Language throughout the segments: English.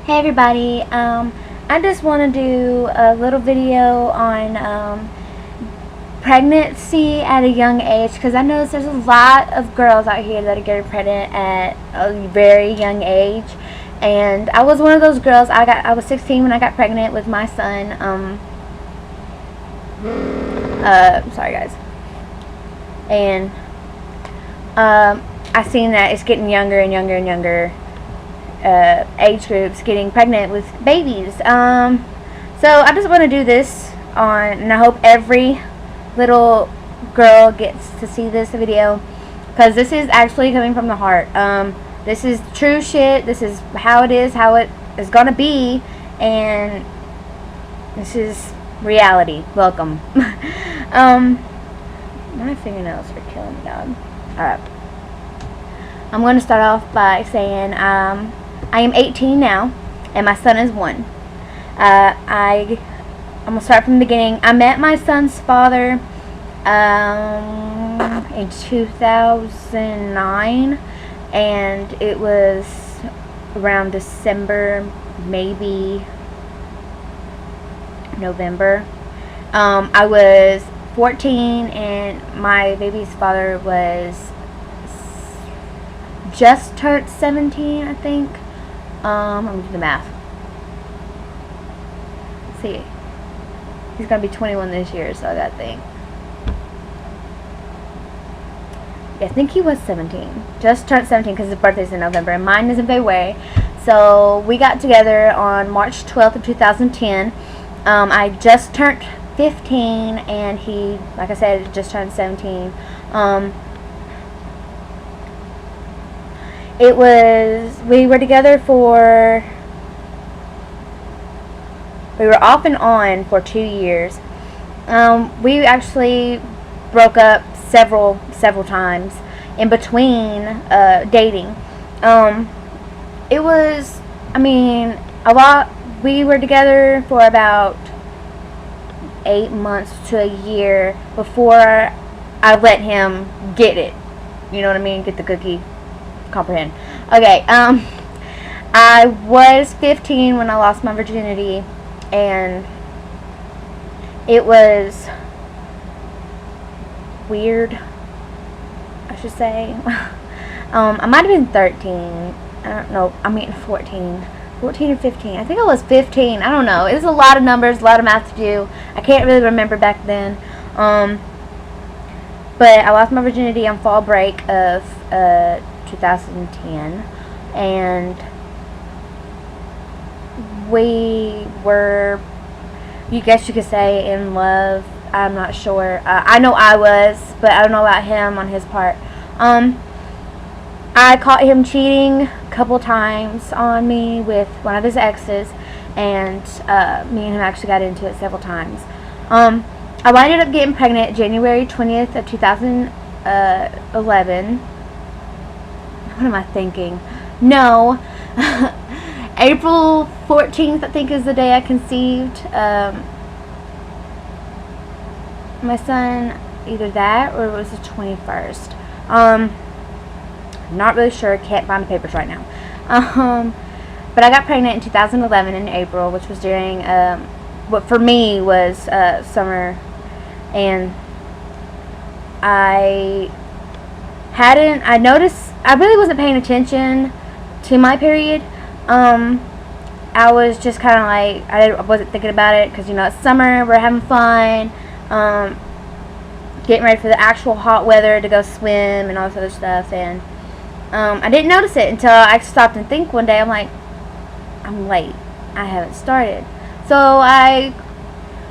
Hey everybody, I just want to do a little video on pregnancy at a young age, because I notice there's a lot of girls out here that are getting pregnant at a very young age, and I was one of those girls. I was 16 when I got pregnant with my son. Sorry guys. And I seen that it's getting younger and younger and younger age groups getting pregnant with babies. So I just want to do this and I hope every little girl gets to see this video, because this is actually coming from the heart. This is true shit. This is how it is gonna be, and this is reality. Welcome. My fingernails are killing me, dog. Alright. I'm going to start off by saying I am 18 now, and my son is 1. I'm going to start from the beginning. I met my son's father in 2009, and it was around December, maybe November. I was 14, and my baby's father was just turned 17, I think. I'm gonna do the math. Let's see, he's gonna be 21 this year, so I gotta think. Yeah, I think he was 17. Just turned 17 because his birthday's in November, and mine is in February. So we got together on March 12th of 2010. I just turned 15, and he, like I said, just turned 17. We were together we were off and on for 2 years. We actually broke up several times in between dating. It was, a lot. We were together for about 8 months to a year before I let him get it. You know what I mean? Get the cookie. Comprehend. Okay, I was 15 when I lost my virginity, and it was weird, I should say. I might have been 13. I don't know. 14 or 15. I think I was 15. I don't know. It was a lot of numbers, a lot of math to do. I can't really remember back then. But I lost my virginity on fall break of 2010, and we were, you guess you could say, in love. I'm not sure. I know I was, but I don't know about him on his part. I caught him cheating a couple times on me with one of his exes, and me and him actually got into it several times. I ended up getting pregnant January 20th of 2011. What am I thinking? No. April 14th, I think, is the day I conceived. My son, either that or it was the 21st. Not really sure. Can't find the papers right now. But I got pregnant in 2011 in April, which was during what for me was summer, and I noticed I really wasn't paying attention to my period. I was just kind of like, I wasn't thinking about it, because it's summer, we're having fun, getting ready for the actual hot weather to go swim and all this other stuff, and I didn't notice it until I stopped and think one day. I'm like, I'm late, I haven't started. So I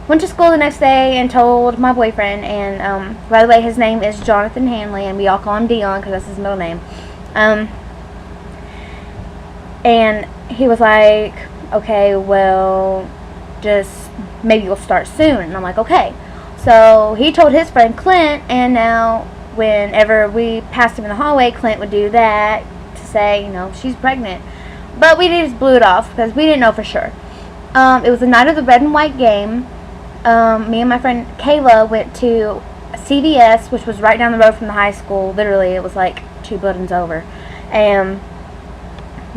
went to school the next day and told my boyfriend, and by the way, his name is Jonathan Hanley, and we all call him Dion because that's his middle name. And he was like, okay, well, just maybe you'll start soon. And I'm like, okay. So he told his friend Clint, and now whenever we passed him in the hallway, Clint would do that to say, she's pregnant. But we just blew it off because we didn't know for sure. It was the night of the red and white game. Me and my friend Kayla went to CVS, which was right down the road from the high school. Literally, it was like 2 buildings over. And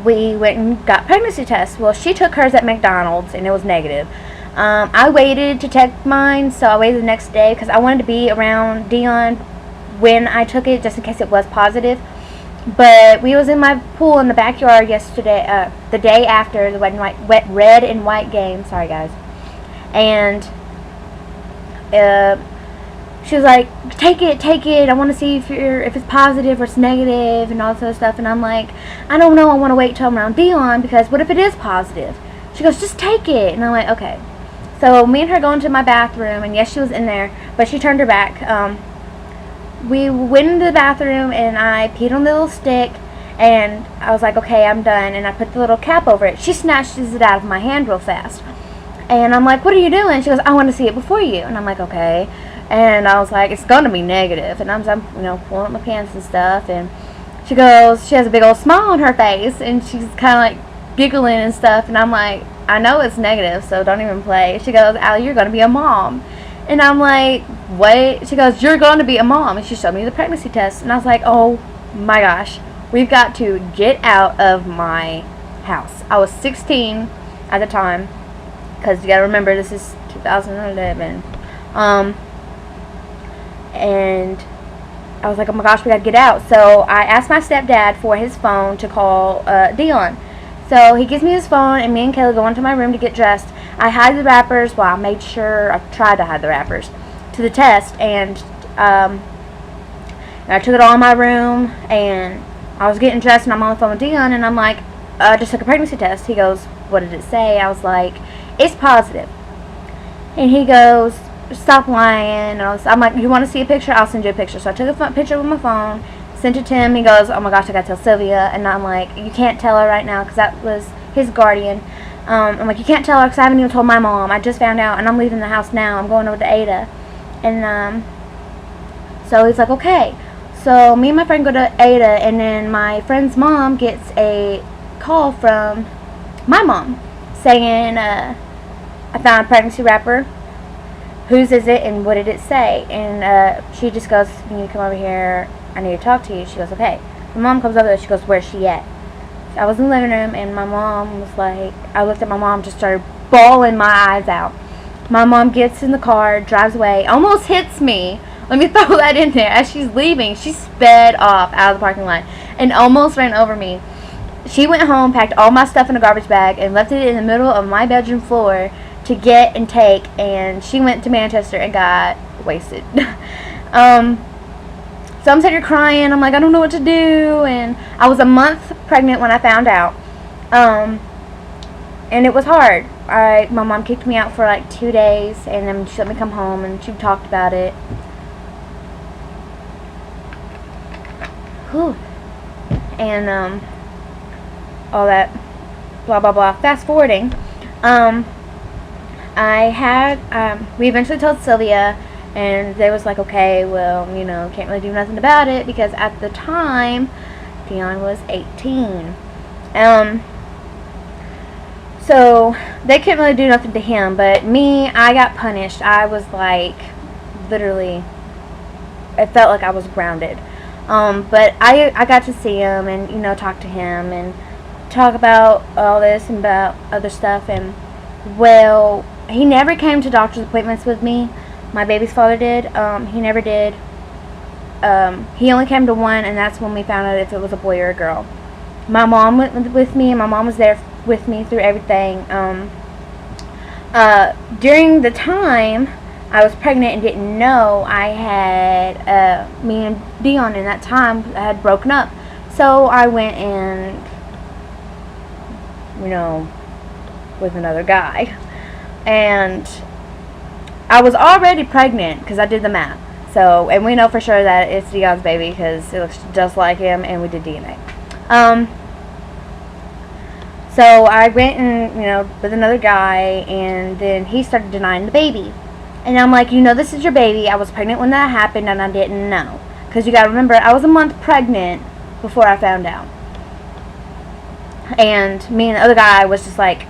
we went and got pregnancy tests. Well, she took hers at McDonald's and it was negative. I waited to take mine, so I waited the next day because I wanted to be around Dion when I took it, just in case it was positive. But we was in my pool in the backyard yesterday, the day after the red and white game. Sorry, guys. And she was like, take it. I want to see if it's positive or it's negative and all this other stuff. And I'm like, I don't know. I want to wait till I'm around Dion because what if it is positive? She goes, just take it. And I'm like, okay. So me and her go into my bathroom, and yes, she was in there, but she turned her back. We went into the bathroom, and I peed on the little stick, and I was like, okay, I'm done. And I put the little cap over it. She snatches it out of my hand real fast. And I'm like, what are you doing? She goes, I want to see it before you. And I'm like, okay. And I was like, it's going to be negative. And I'm pulling up my pants and stuff. And she goes, she has a big old smile on her face. And she's kind of like giggling and stuff. And I'm like, I know it's negative, so don't even play. She goes, Allie, you're going to be a mom. And I'm like, what? She goes, you're going to be a mom. And she showed me the pregnancy test. And I was like, oh my gosh, we've got to get out of my house. I was 16 at the time. Because you got to remember, this is 2011. And I was like, oh my gosh, we got to get out. So I asked my stepdad for his phone to call Dion. So he gives me his phone, and me and Kayla go into my room to get dressed. I hide the wrappers. Well, I made sure, I tried to hide the wrappers to the test. And I took it all in my room, and I was getting dressed, and I'm on the phone with Dion, and I'm like, I just took a pregnancy test. He goes, what did it say? I was like, it's positive. And he goes, stop lying. I'm like, you want to see a picture? I'll send you a picture. So I took a picture with my phone, sent it to him. He goes, oh my gosh, I gotta tell Sylvia. And I'm like, you can't tell her right now because that was his guardian. I'm like, you can't tell her because I haven't even told my mom. I just found out and I'm leaving the house now. I'm going over to Ada. And so he's like, okay. So me and my friend go to Ada, and then my friend's mom gets a call from my mom saying, I found a pregnancy wrapper. Whose is it and what did it say? And she just goes, you need to come over here. I need to talk to you. She goes, okay. My mom comes over there. She goes, where's she at? So I was in the living room, and my mom was like, I looked at my mom, just started bawling my eyes out. My mom gets in the car, drives away, almost hits me. Let me throw that in there. As she's leaving, she sped off out of the parking lot and almost ran over me. She went home, packed all my stuff in a garbage bag, and left it in the middle of my bedroom floor to get and take, and she went to Manchester and got wasted. So I'm sitting here crying. I'm like, I don't know what to do. And I was a month pregnant when I found out. And it was hard. My mom kicked me out for like 2 days, and then she let me come home, and she talked about it. Whew. And all that blah blah blah. Fast forwarding. We eventually told Sylvia, and they was like, okay, well, can't really do nothing about it because at the time Dion was 18. So they couldn't really do nothing to him, but me, I got punished. I was like, literally, it felt like I was grounded. But I got to see him and, talk to him and talk about all this and about other stuff. And, well, he never came to doctor's appointments with me. My baby's father did. He never did. He only came to one, and that's when we found out if it was a boy or a girl. My mom went with me, and my mom was there with me through everything. During the time I was pregnant and didn't know, I had, me and Dion in that time had broken up. So I went and, with another guy. And I was already pregnant because I did the math. So, and we know for sure that it's Dion's baby because it looks just like him, and we did DNA. So I went and, with another guy, and then he started denying the baby. And I'm like, this is your baby. I was pregnant when that happened, and I didn't know. Because you got to remember, I was a month pregnant before I found out. And me and the other guy was just like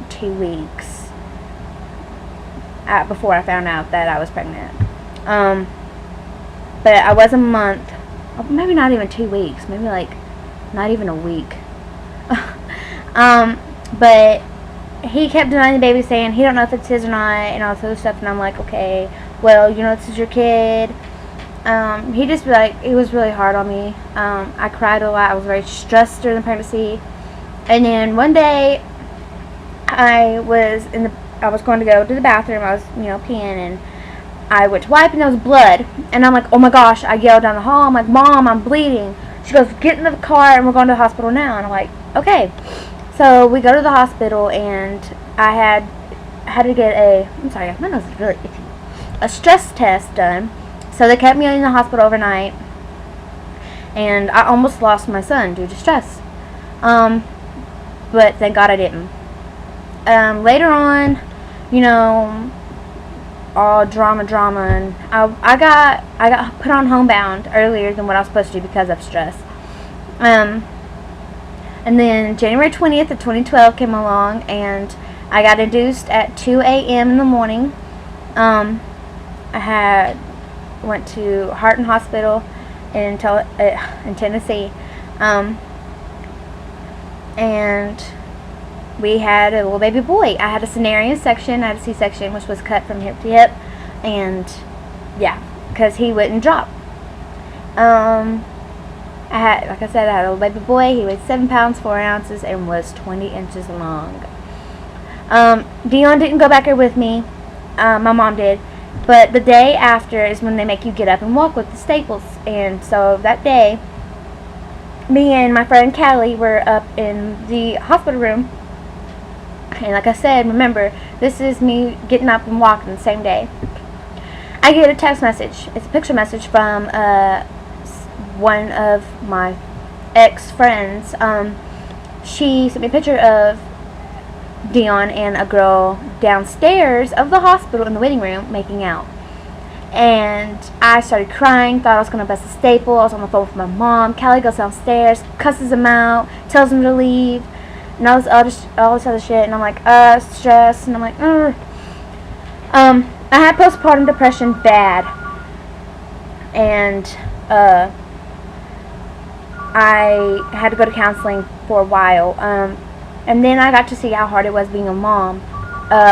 2 weeks before I found out that I was pregnant. But I was a month, maybe not even 2 weeks, maybe like not even a week. But he kept denying the baby, saying he don't know if it's his or not, and all this other stuff. And I'm like, okay, well, this is your kid. He just he was really hard on me. I cried a lot. I was very stressed during the pregnancy. And then one day, I was going to go to the bathroom. I was, peeing, and I went to wipe, and there was blood. And I'm like, oh my gosh! I yelled down the hall. I'm like, Mom, I'm bleeding. She goes, get in the car, and we're going to the hospital now. And I'm like, okay. So we go to the hospital, and I had to get I'm sorry, my nose is really itchy. A stress test done. So they kept me in the hospital overnight, and I almost lost my son due to stress. But thank God I didn't. Later on, all drama, and I got put on homebound earlier than what I was supposed to because of stress. And then January 20th of 2012 came along, and I got induced at 2 a.m. in the morning. I went to Harton Hospital in Tennessee, and we had a little baby boy. I had a cesarean section. I had a C-section, which was cut from hip to hip, and yeah, because he wouldn't drop. Like I said, I had a little baby boy. He weighed 7 pounds 4 ounces and was 20 inches long. Dion didn't go back there with me. My mom did. But the day after is when they make you get up and walk with the staples. And so that day, me and my friend Callie were up in the hospital room. And like I said, remember, this is me getting up and walking the same day. I get a text message. It's a picture message from one of my ex-friends. She sent me a picture of Dion and a girl downstairs of the hospital in the waiting room making out. And I started crying, thought I was going to bust a staple. I was on the phone with my mom. Callie goes downstairs, cusses him out, tells him to leave, and all this other shit. And I'm like, stress. And I'm like, I had postpartum depression bad. And I had to go to counseling for a while. And then I got to see how hard it was being a mom.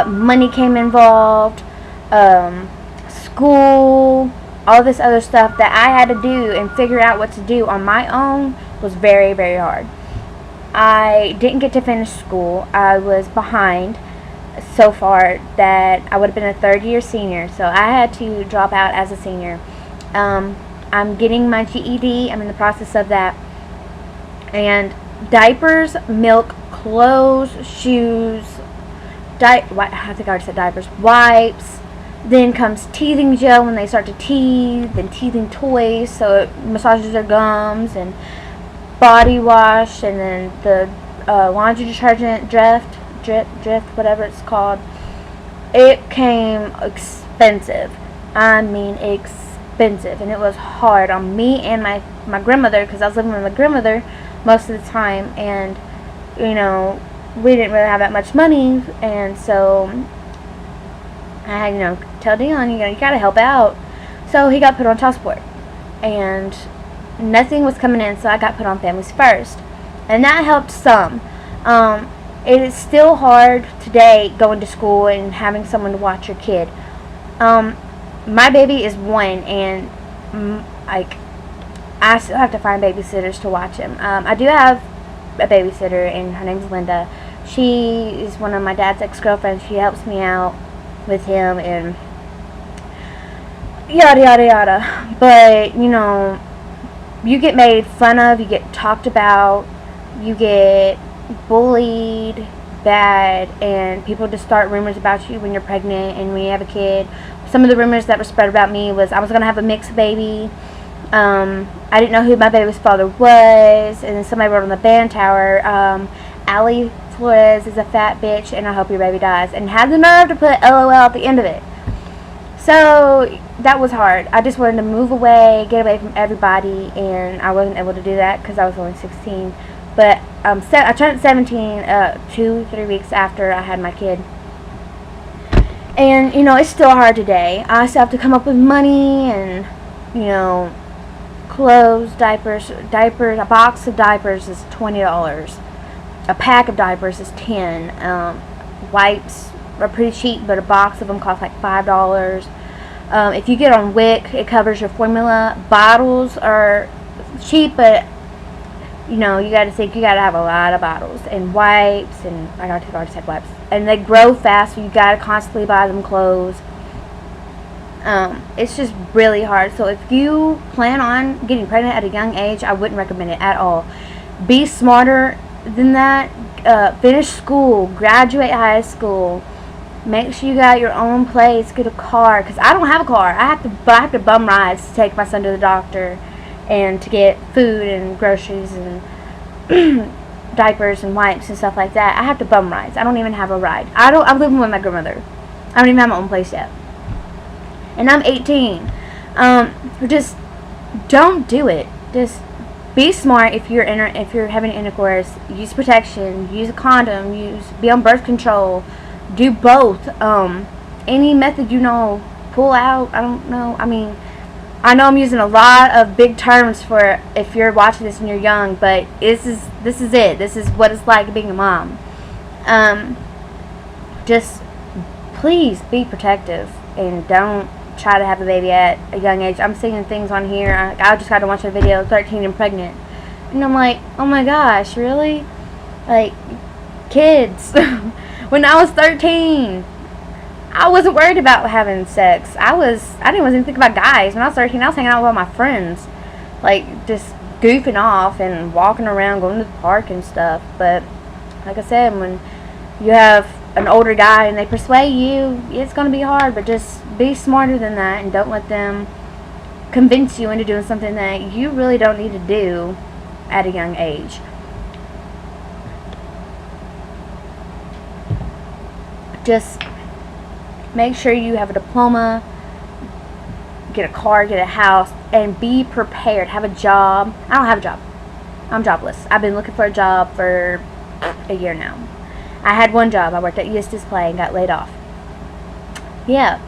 Money came involved, school, all this other stuff that I had to do and figure out what to do on my own was very, very hard. I didn't get to finish school. I was behind so far that I would have been a third-year senior, so I had to drop out as a senior. I'm getting my GED. I'm in the process of that. And diapers, milk, clothes, shoes, I think I already said diapers, wipes, then comes teething gel when they start to teeth, then teething toys, so it massages their gums, and body wash, and then the laundry detergent, drift, whatever it's called. It came expensive. I mean expensive, and it was hard on me and my grandmother, because I was living with my grandmother most of the time, and we didn't really have that much money, and so I had tell Dion, you gotta help out. So he got put on child support, and nothing was coming in, so I got put on Families First, and that helped some. It is still hard today going to school and having someone to watch your kid. My baby is 1, and I still have to find babysitters to watch him. I do have a babysitter, and her name's Linda. She is one of my dad's ex-girlfriends. She helps me out with him and yada yada yada. But you get made fun of, you get talked about, you get bullied bad, and people just start rumors about you when you're pregnant and when you have a kid. Some of the rumors that were spread about me was I was going to have a mixed baby. I didn't know who my baby's father was, and then somebody wrote on the band tower, Allie Flores is a fat bitch and I hope your baby dies, and had the nerve to put LOL at the end of it. So that was hard. I just wanted to move away, get away from everybody, and I wasn't able to do that because I was only 16. But I turned 17 2-3 weeks after I had my kid. And it's still hard today. I still have to come up with money and clothes, diapers. A box of diapers is $20. a pack of diapers is 10. Wipes are pretty cheap, but a box of them costs like $5. If you get on WIC, it covers your formula. Bottles are cheap, but you know, you gotta think, you gotta have a lot of bottles and wipes, and I already said wipes, and they grow fast, so you gotta constantly buy them clothes. It's just really hard. So if you plan on getting pregnant at a young age, I wouldn't recommend it at all. Be smarter than that. Finish school, graduate high school, make sure you got your own place, get a car, because I don't have a car. I have to bum rides to take my son to the doctor and to get food and groceries and diapers and wipes and stuff like that. I have to bum rides. I don't even have a ride. I'm living with my grandmother. I don't even have my own place yet. And I'm 18. Just don't do it. Just be smart. If you're having intercourse, use protection, use a condom, be on birth control, do both. Any method you know, pull out. I don't know. I mean, I know I'm using a lot of big terms for if you're watching this and you're young, but this is it. This is what it's like being a mom. Just please be protective and don't try to have a baby at a young age. I'm seeing things on here. I just got to watch a video, 13 and pregnant, and I'm like, oh my gosh, really? Like, kids. When I was 13, I wasn't worried about having sex. I didn't even think about guys. When I was 13, I was hanging out with all my friends, like just goofing off and walking around, going to the park and stuff. But like I said, when you have an older guy and they persuade you, it's going to be hard. But just be smarter than that and don't let them convince you into doing something that you really don't need to do at a young age. Just make sure you have a diploma, get a car, get a house, and be prepared. Have a job. I don't have a job. I'm jobless. I've been looking for a job for a year now. I had one job. I worked at US Display and got laid off. Yeah.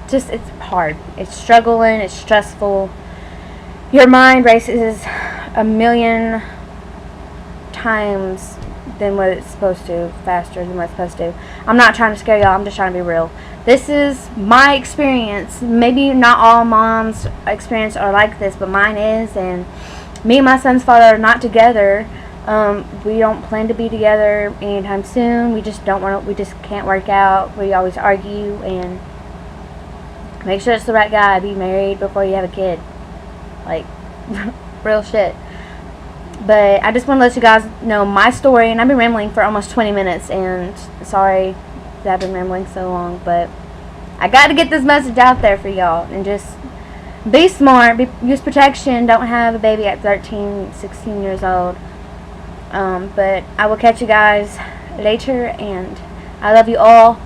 Just, it's hard. It's struggling. It's stressful. Your mind races a million times than what it's supposed to, faster than what it's supposed to. I'm not trying to scare y'all, I'm just trying to be real. This is my experience. Maybe not all moms' experience are like this, but mine is, and me and my son's father are not together. We don't plan to be together anytime soon. We just can't work out. We always argue, and make sure it's the right guy. Be married before you have a kid. Like, real shit. But I just want to let you guys know my story, and I've been rambling for almost 20 minutes, and sorry that I've been rambling so long, but I got to get this message out there for y'all, and just be smart, use protection, don't have a baby at 13, 16 years old. But I will catch you guys later, and I love you all,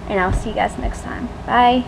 and I'll see you guys next time. Bye.